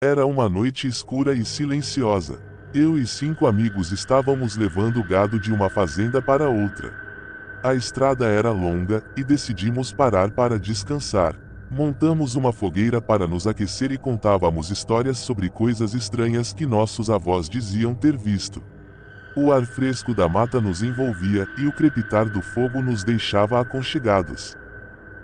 Era uma noite escura e silenciosa. Eu e 5 amigos estávamos levando o gado de uma fazenda para outra. A estrada era longa, e decidimos parar para descansar. Montamos uma fogueira para nos aquecer e contávamos histórias sobre coisas estranhas que nossos avós diziam ter visto. O ar fresco da mata nos envolvia, e o crepitar do fogo nos deixava aconchegados.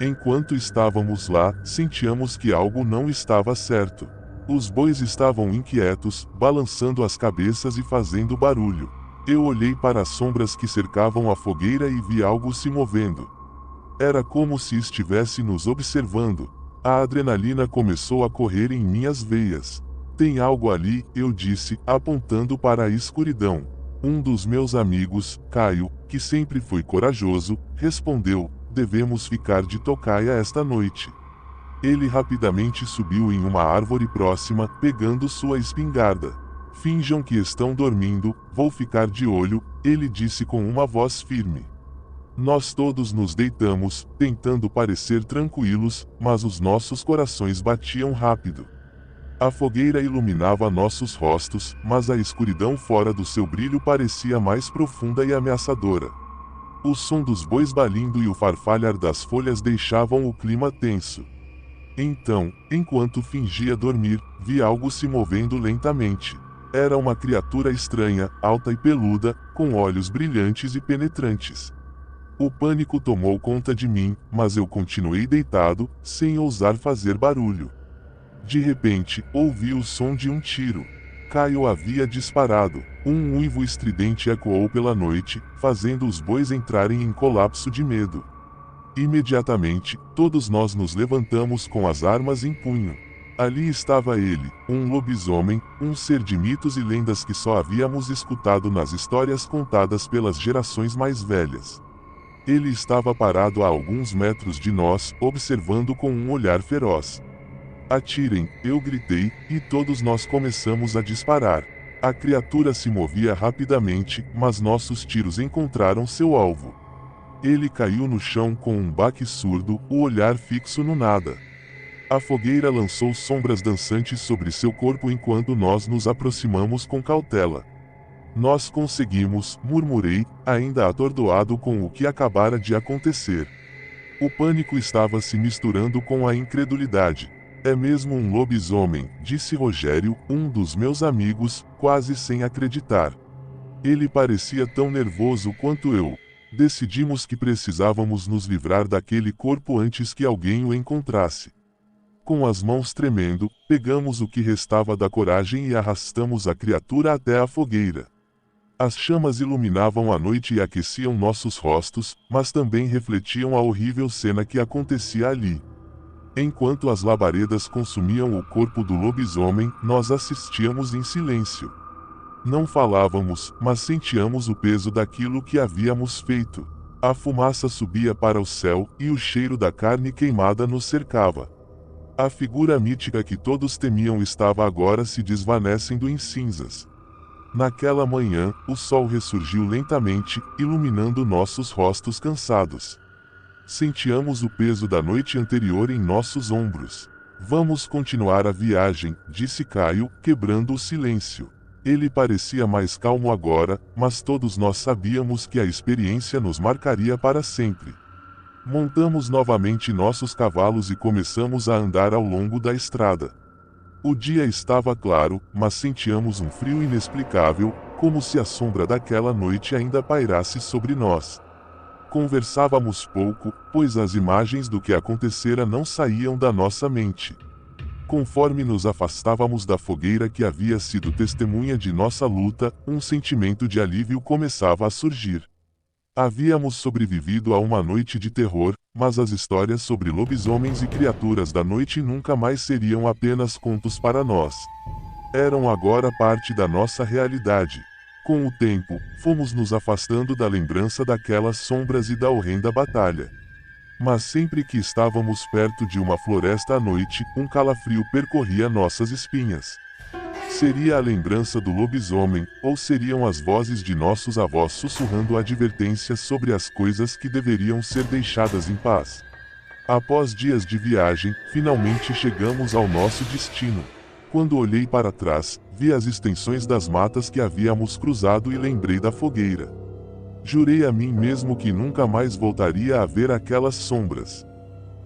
Enquanto estávamos lá, sentíamos que algo não estava certo. Os bois estavam inquietos, balançando as cabeças e fazendo barulho. Eu olhei para as sombras que cercavam a fogueira e vi algo se movendo. Era como se estivesse nos observando. A adrenalina começou a correr em minhas veias. Tem algo ali, eu disse, apontando para a escuridão. Um dos meus amigos, Caio, que sempre foi corajoso, respondeu: devemos ficar de tocaia esta noite. Ele rapidamente subiu em uma árvore próxima, pegando sua espingarda. Finjam que estão dormindo, vou ficar de olho, ele disse com uma voz firme. Nós todos nos deitamos, tentando parecer tranquilos, mas os nossos corações batiam rápido. A fogueira iluminava nossos rostos, mas a escuridão fora do seu brilho parecia mais profunda e ameaçadora. O som dos bois balindo e o farfalhar das folhas deixavam o clima tenso. Então, enquanto fingia dormir, vi algo se movendo lentamente. Era uma criatura estranha, alta e peluda, com olhos brilhantes e penetrantes. O pânico tomou conta de mim, mas eu continuei deitado, sem ousar fazer barulho. De repente, ouvi o som de um tiro. Caio havia disparado. Um uivo estridente ecoou pela noite, fazendo os bois entrarem em colapso de medo. Imediatamente, todos nós nos levantamos com as armas em punho. Ali estava ele, um lobisomem, um ser de mitos e lendas que só havíamos escutado nas histórias contadas pelas gerações mais velhas. Ele estava parado a alguns metros de nós, observando com um olhar feroz. Atirem, eu gritei, e todos nós começamos a disparar. A criatura se movia rapidamente, mas nossos tiros encontraram seu alvo. Ele caiu no chão com um baque surdo, o olhar fixo no nada. A fogueira lançou sombras dançantes sobre seu corpo enquanto nós nos aproximamos com cautela. Nós conseguimos, murmurei, ainda atordoado com o que acabara de acontecer. O pânico estava se misturando com a incredulidade. É mesmo um lobisomem, disse Rogério, um dos meus amigos, quase sem acreditar. Ele parecia tão nervoso quanto eu. Decidimos que precisávamos nos livrar daquele corpo antes que alguém o encontrasse. Com as mãos tremendo, pegamos o que restava da coragem e arrastamos a criatura até a fogueira. As chamas iluminavam a noite e aqueciam nossos rostos, mas também refletiam a horrível cena que acontecia ali. Enquanto as labaredas consumiam o corpo do lobisomem, nós assistíamos em silêncio. Não falávamos, mas sentíamos o peso daquilo que havíamos feito. A fumaça subia para o céu, e o cheiro da carne queimada nos cercava. A figura mítica que todos temiam estava agora se desvanecendo em cinzas. Naquela manhã, o sol ressurgiu lentamente, iluminando nossos rostos cansados. Sentíamos o peso da noite anterior em nossos ombros. Vamos continuar a viagem, disse Caio, quebrando o silêncio. Ele parecia mais calmo agora, mas todos nós sabíamos que a experiência nos marcaria para sempre. Montamos novamente nossos cavalos e começamos a andar ao longo da estrada. O dia estava claro, mas sentíamos um frio inexplicável, como se a sombra daquela noite ainda pairasse sobre nós. Conversávamos pouco, pois as imagens do que acontecera não saíam da nossa mente. Conforme nos afastávamos da fogueira que havia sido testemunha de nossa luta, um sentimento de alívio começava a surgir. Havíamos sobrevivido a uma noite de terror, mas as histórias sobre lobisomens e criaturas da noite nunca mais seriam apenas contos para nós. Eram agora parte da nossa realidade. Com o tempo, fomos nos afastando da lembrança daquelas sombras e da horrenda batalha. Mas sempre que estávamos perto de uma floresta à noite, um calafrio percorria nossas espinhas. Seria a lembrança do lobisomem, ou seriam as vozes de nossos avós sussurrando advertências sobre as coisas que deveriam ser deixadas em paz? Após dias de viagem, finalmente chegamos ao nosso destino. Quando olhei para trás, vi as extensões das matas que havíamos cruzado e lembrei da fogueira. Jurei a mim mesmo que nunca mais voltaria a ver aquelas sombras.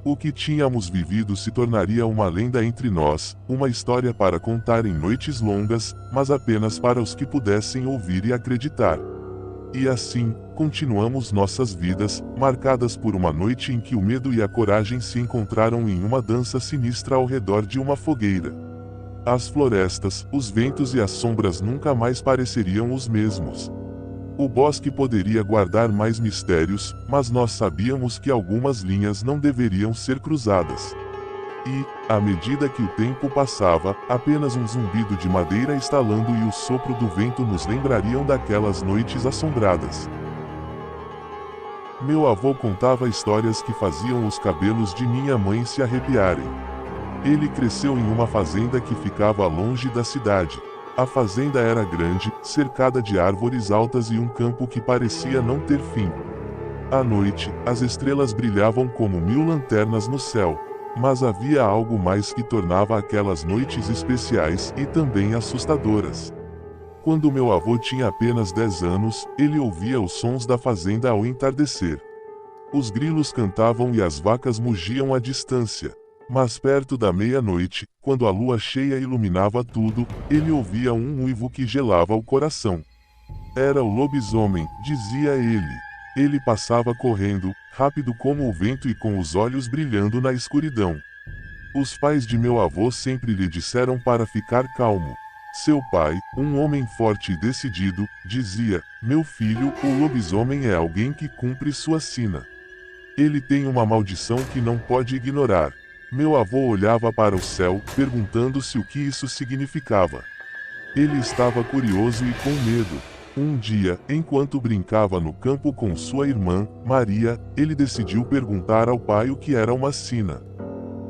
O que tínhamos vivido se tornaria uma lenda entre nós, uma história para contar em noites longas, mas apenas para os que pudessem ouvir e acreditar. E assim, continuamos nossas vidas, marcadas por uma noite em que o medo e a coragem se encontraram em uma dança sinistra ao redor de uma fogueira. As florestas, os ventos e as sombras nunca mais pareceriam os mesmos. O bosque poderia guardar mais mistérios, mas nós sabíamos que algumas linhas não deveriam ser cruzadas. E, à medida que o tempo passava, apenas um zumbido de madeira estalando e o sopro do vento nos lembrariam daquelas noites assombradas. Meu avô contava histórias que faziam os cabelos de minha mãe se arrepiarem. Ele cresceu em uma fazenda que ficava longe da cidade. A fazenda era grande, cercada de árvores altas e um campo que parecia não ter fim. À noite, as estrelas brilhavam como 1000 lanternas no céu. Mas havia algo mais que tornava aquelas noites especiais e também assustadoras. Quando meu avô tinha apenas 10 anos, ele ouvia os sons da fazenda ao entardecer. Os grilos cantavam e as vacas mugiam à distância. Mas perto da meia-noite, quando a lua cheia iluminava tudo, ele ouvia um uivo que gelava o coração. Era o lobisomem, dizia ele. Ele passava correndo, rápido como o vento e com os olhos brilhando na escuridão. Os pais de meu avô sempre lhe disseram para ficar calmo. Seu pai, um homem forte e decidido, dizia: "Meu filho, o lobisomem é alguém que cumpre sua sina. Ele tem uma maldição que não pode ignorar." Meu avô olhava para o céu, perguntando-se o que isso significava. Ele estava curioso e com medo. Um dia, enquanto brincava no campo com sua irmã, Maria, ele decidiu perguntar ao pai o que era uma sina.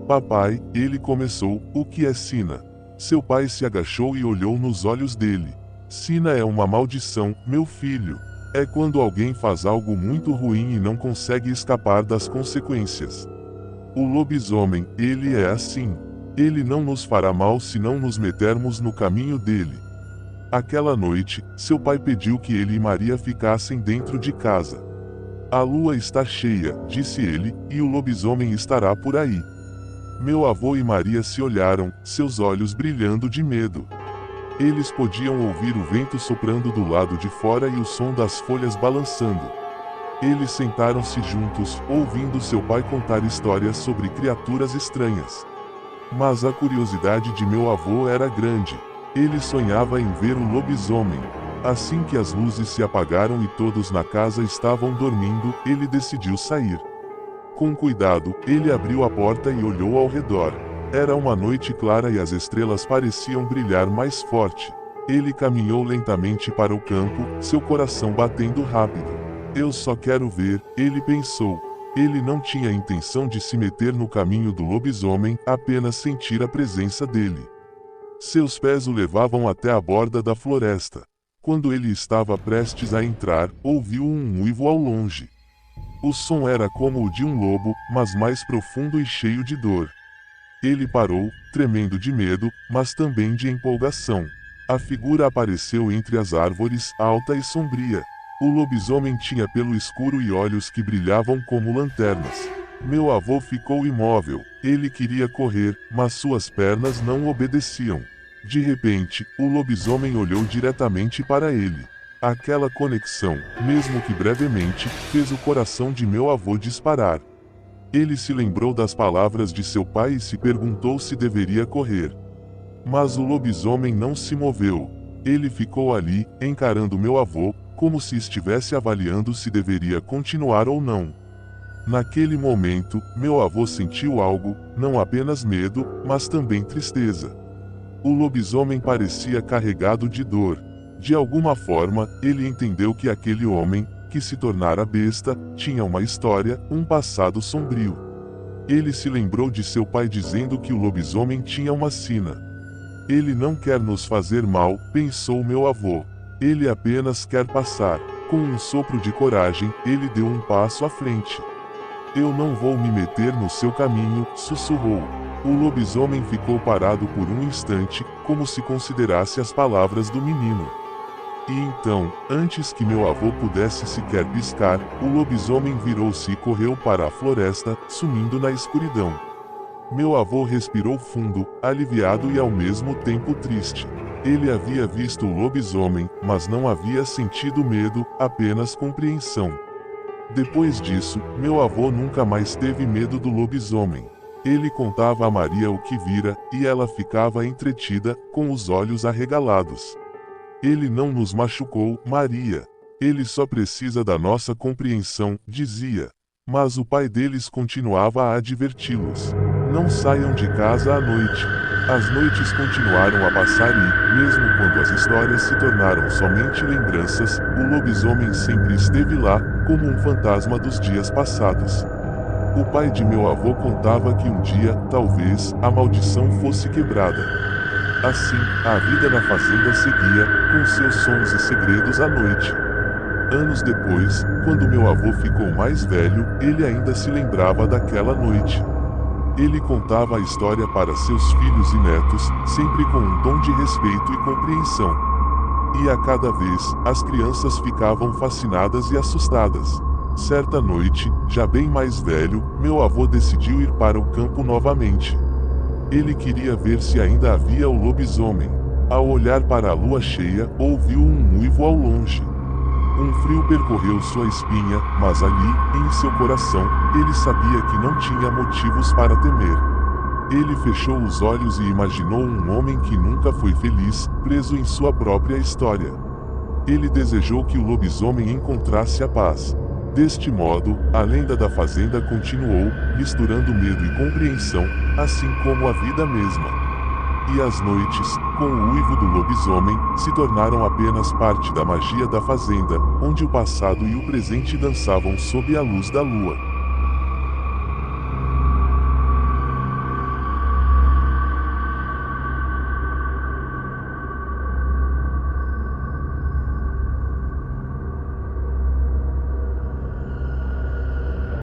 "Papai", ele começou, "o que é sina?" Seu pai se agachou e olhou nos olhos dele. "Sina é uma maldição, meu filho. É quando alguém faz algo muito ruim e não consegue escapar das consequências. O lobisomem, ele é assim. Ele não nos fará mal se não nos metermos no caminho dele." Aquela noite, seu pai pediu que ele e Maria ficassem dentro de casa. "A lua está cheia", disse ele, "e o lobisomem estará por aí." Meu avô e Maria se olharam, seus olhos brilhando de medo. Eles podiam ouvir o vento soprando do lado de fora e o som das folhas balançando. Eles sentaram-se juntos, ouvindo seu pai contar histórias sobre criaturas estranhas. Mas a curiosidade de meu avô era grande. Ele sonhava em ver o lobisomem. Assim que as luzes se apagaram e todos na casa estavam dormindo, ele decidiu sair. Com cuidado, ele abriu a porta e olhou ao redor. Era uma noite clara e as estrelas pareciam brilhar mais forte. Ele caminhou lentamente para o campo, seu coração batendo rápido. "Eu só quero ver", ele pensou. Ele não tinha intenção de se meter no caminho do lobisomem, apenas sentir a presença dele. Seus pés o levavam até a borda da floresta. Quando ele estava prestes a entrar, ouviu um uivo ao longe. O som era como o de um lobo, mas mais profundo e cheio de dor. Ele parou, tremendo de medo, mas também de empolgação. A figura apareceu entre as árvores, alta e sombria. O lobisomem tinha pelo escuro e olhos que brilhavam como lanternas. Meu avô ficou imóvel. Ele queria correr, mas suas pernas não obedeciam. De repente, o lobisomem olhou diretamente para ele. Aquela conexão, mesmo que brevemente, fez o coração de meu avô disparar. Ele se lembrou das palavras de seu pai e se perguntou se deveria correr. Mas o lobisomem não se moveu. Ele ficou ali, encarando meu avô, como se estivesse avaliando se deveria continuar ou não. Naquele momento, meu avô sentiu algo, não apenas medo, mas também tristeza. O lobisomem parecia carregado de dor. De alguma forma, ele entendeu que aquele homem, que se tornara besta, tinha uma história, um passado sombrio. Ele se lembrou de seu pai dizendo que o lobisomem tinha uma sina. "Ele não quer nos fazer mal", pensou meu avô. "Ele apenas quer passar." Com um sopro de coragem, ele deu um passo à frente. "Eu não vou me meter no seu caminho", sussurrou. O lobisomem ficou parado por um instante, como se considerasse as palavras do menino. E então, antes que meu avô pudesse sequer piscar, o lobisomem virou-se e correu para a floresta, sumindo na escuridão. Meu avô respirou fundo, aliviado e ao mesmo tempo triste. Ele havia visto o lobisomem, mas não havia sentido medo, apenas compreensão. Depois disso, meu avô nunca mais teve medo do lobisomem. Ele contava a Maria o que vira, e ela ficava entretida, com os olhos arregalados. Ele não nos machucou, Maria. Ele só precisa da nossa compreensão, dizia. Mas o pai deles continuava a adverti-los. Não saiam de casa à noite. As noites continuaram a passar e, mesmo quando as histórias se tornaram somente lembranças, o lobisomem sempre esteve lá, como um fantasma dos dias passados. O pai de meu avô contava que um dia, talvez, a maldição fosse quebrada. Assim, a vida na fazenda seguia, com seus sons e segredos à noite. Anos depois, quando meu avô ficou mais velho, ele ainda se lembrava daquela noite. Ele contava a história para seus filhos e netos, sempre com um tom de respeito e compreensão. E a cada vez, as crianças ficavam fascinadas e assustadas. Certa noite, já bem mais velho, meu avô decidiu ir para o campo novamente. Ele queria ver se ainda havia o lobisomem. Ao olhar para a lua cheia, ouviu um uivo ao longe. Um frio percorreu sua espinha, mas ali, em seu coração, ele sabia que não tinha motivos para temer. Ele fechou os olhos e imaginou um homem que nunca foi feliz, preso em sua própria história. Ele desejou que o lobisomem encontrasse a paz. Deste modo, a lenda da fazenda continuou, misturando medo e compreensão, assim como a vida mesma. E as noites, com o uivo do lobisomem, se tornaram apenas parte da magia da fazenda, onde o passado e o presente dançavam sob a luz da lua.